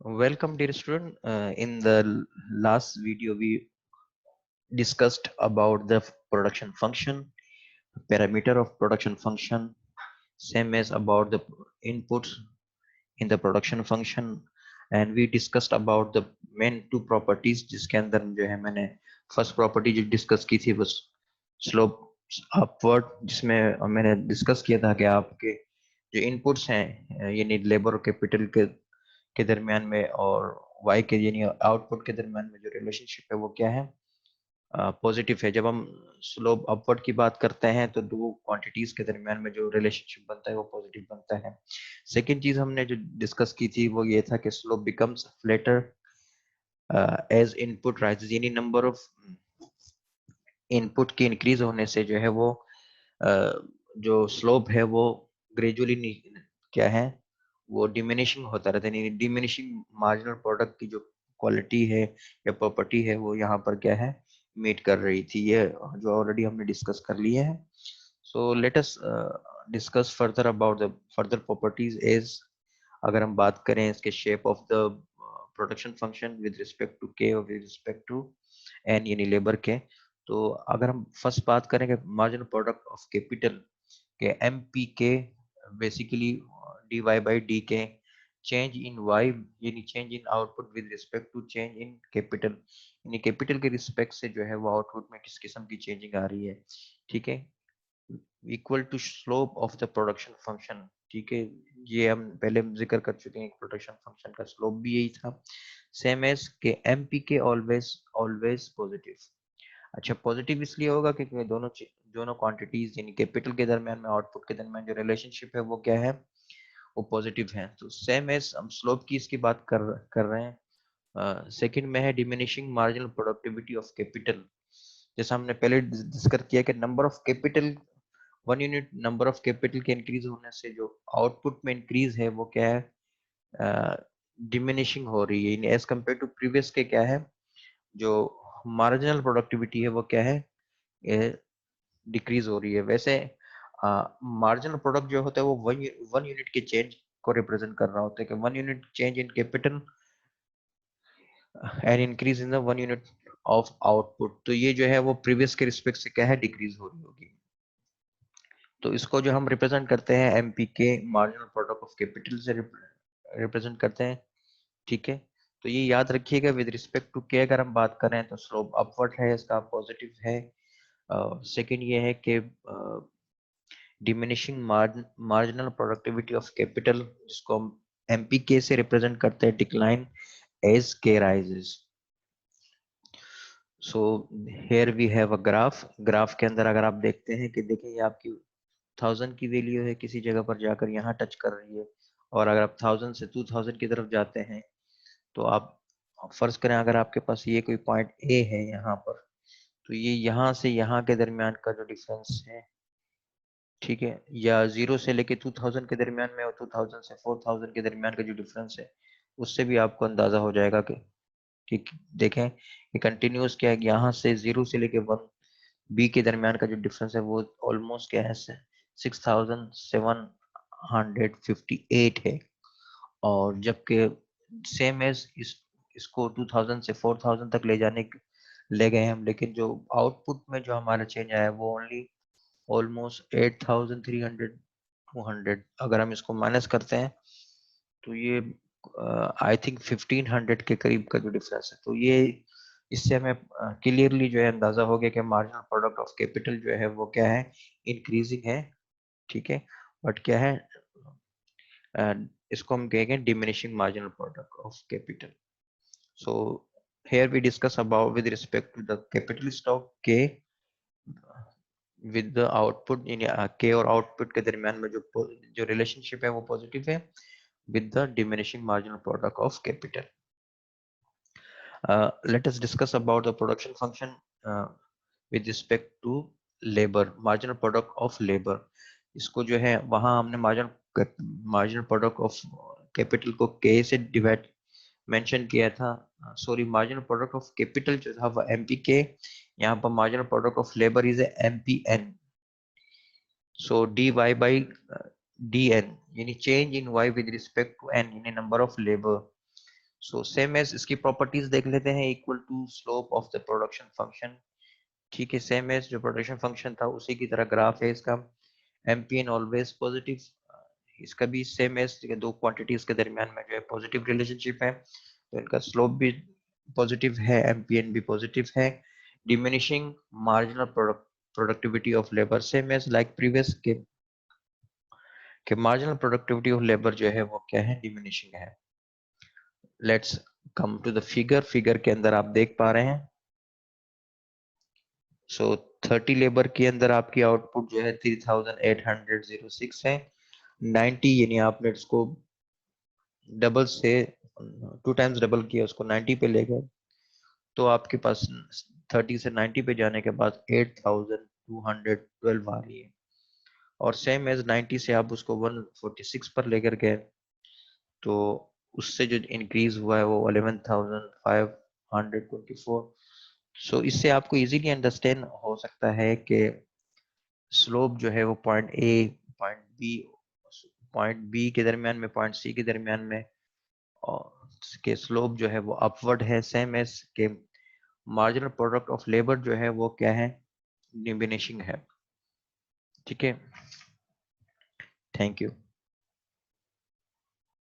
Welcome, dear student. In the last video, we discussed about the production function, parameter of production function, same as about the inputs in the production function, and we discussed about the main two properties जिसके अंदर जो है मैंने first property जो discuss की थी वो slope upward, जिसमें मैंने डिस्कस किया था कि आपके जो इनपुट्स हैं यानी लेबर और कैपिटल के दरमियान में और वाई के यानी आउटपुट के दरमियान में जो रिलेशनशिप है वो क्या है, पॉजिटिव है। जब हम स्लोप अपवर्ड की बात करते हैं तो दो क्वांटिटीज के दरमियान में जो रिलेशनशिप बनता है वो पॉजिटिव बनता है। सेकेंड चीज हमने जो डिस्कस की थी वो ये था कि slope becomes flatter as input rises, यानी नंबर ऑफ इनपुट के इंक्रीज होने से जो है वो जो स्लोप है वो ग्रेजुअली क्या है वो डिमिनिशिंग होता रहता है। डिमिनिशिंग मार्जिनल प्रोडक्ट की जो क्वालिटी है या प्रॉपर्टी है वो यहाँ पर क्या है मीट कर रही थी, ये जो ऑलरेडी हमने डिस्कस कर लिए हैं। So let us discuss further about the further properties as, अगर हम बात करें इसके shape of the production function with respect to K और विद रिस्पेक्ट टू एन यानी लेबर के। तो अगर हम फर्स्ट बात करेंगे मार्जिनल प्रोडक्ट ऑफ कैपिटल के एम पी के, basically D Y by D K, change in Y यानी change in output with respect to change in capital, यानी कैपिटल के रिस्पेक्ट से जो है वो आउटपुट में किस किस्म की चेंजिंग आ रही है, ठीक है, equal to slope of the production function. ठीक है, ये हम पहले जिक्र कर चुके हैं, प्रोडक्शन फंक्शन का स्लोप भी यही था, सेम एज के एम पी के ऑलवेज ऑलवेज पॉजिटिव। अच्छा, पॉजिटिव इसलिए होगा क्योंकि दोनों क्वांटिटीज यानी कैपिटल के दरमियान में आउटपुट के दरमियान जो रिलेशनशिप है वो क्या है, वो पॉजिटिव है। तो सेम एज हम स्लोप की इसकी बात कर रहे हैं। सेकंड में है diminishing marginal productivity of capital. जैसा हमने पहले डिस्कस किया कि number of capital, one unit number of capital के इंक्रीज होने से जो आउटपुट में इंक्रीज है वो क्या है, डिमिनिशिंग हो रही है, एज कम्पेयर टू प्रीवियस के क्या है, जो मार्जिनल प्रोडक्टिविटी है वो क्या है, डिक्रीज हो रही है। वैसे मार्जिनल प्रोडक्ट जो होता है वो वन यूनिट के चेंज को रिप्रेजेंट कर रहा होता है कि one unit change in capital and increase in the one unit of output. तो ये जो है वो प्रीवियस के रिस्पेक्ट से क्या है, डिक्रीज हो रही होगी। तो इसको जो हम रिप्रेजेंट करते हैं एमपी के मार्जिनल प्रोडक्ट ऑफ कैपिटल से रिप्रेजेंट करते हैं, ठीक है। तो ये याद रखिएगा, विद रिस्पेक्ट टू के अगर हम बात करें तो स्लोप अपवर्ड है, इसका पॉजिटिव है। सेकंड ये है कि diminishing marginal productivity of capital, जिसको हम एमपीके से रिप्रेजेंट करते हैं, decline as K rises. So here we have a graph. Graph के अंदर अगर आप देखते हैं कि देखिए ये आपकी 1000 की वैल्यू है, किसी जगह पर जाकर यहाँ टच कर रही है, और अगर आप 1000 से 2000 की तरफ जाते हैं तो आप फर्ज करें अगर आपके पास ये कोई पॉइंट ए है यहाँ पर, तो ये यहाँ से यहाँ के दरमियान का जो डिफरेंस है, ठीक है, या 0 से लेके 2000 के दरमियान में और 2000 से 4000 के दरमियान का जो डिफरेंस है, उससे भी आपको अंदाजा हो जाएगा कि देखें कि कंटिन्यूस क्या है, यहाँ से 0 से लेके 1 बी के दरमियान का जो डिफरेंस है वो ऑलमोस्ट क्या है, 6758 है। और जबकि सेम एज इसको 2000 से 4000 तक ले गए हम, लेकिन जो आउटपुट में जो हमारा चेंज आया है वो ओनली ऑलमोस्ट 8300 200। अगर हम इसको माइनस करते हैं तो ये आई थिंक 1500 के करीब का जो डिफरेंस है। तो ये इससे हमें क्लियरली जो है अंदाजा हो गया कि मार्जिनल प्रोडक्ट ऑफ कैपिटल जो है वो क्या है, इंक्रीजिंग है, ठीक है। बट क्या है, इसको हम कहेंगे diminishing marginal product of capital. So here we discuss about with respect to the capitalist of K with the output in K और output के दरमियान में जो relationship है वो positive है with the diminishing marginal product of capital. Let us discuss about the production function uh, with respect to labor, marginal product of labor. इसको जो है वहां हमने marginal product of capital को K से डिवाइड मेंशन किया था, sorry marginal product of capital जो था वो एमपीके, यहाँ पर marginal product of labour is MPN. So d Y by d n यानी change in y with respect to n in number of labour. So same as इसकी properties देख लेते हैं, equal to slope of the production function. ठीक है, same as जो production function था उसी की तरह ग्राफ है इसका, एमपीएन ऑलवेज पॉजिटिव। इसका भी सेम एज दो क्वांटिटीज के दरमियान में जो है पॉजिटिव रिलेशनशिप है, तो इनका स्लोप भी पॉजिटिव है, एमपीएन भी पॉजिटिव है। Diminishing marginal productivity of labour, same as like previous के मार्जिनल प्रोडक्टिविटी ऑफ लेबर जो है वो क्या है, डिमिनिशिंग है। Let's come to the figure. Figure के अंदर आप देख पा रहे हैं, सो 30 लेबर के अंदर आपकी आउटपुट जो है 3806 है। 90 यानी आपने इसको डबल से 2 टाइम्स डबल किया, उसको 90 पे ले गए, तो आपके पास 30 से 90 पे जाने के बाद 8212 आ रही है। और सेम एज 90 से आप उसको 146 पर लेकर गए, तो उससे जो इंक्रीज हुआ है वो 11524। सो इससे आपको इजीली अंडरस्टैंड हो सकता है कि स्लोप जो है वो पॉइंट बी के दरमियान में, पॉइंट सी के दरमियान में, और के स्लोप जो है वो अपवर्ड है। सेम एज के मार्जिनल प्रोडक्ट ऑफ लेबर जो है वो क्या है, डिमिनिशिंग है। ठीक है, थैंक यू।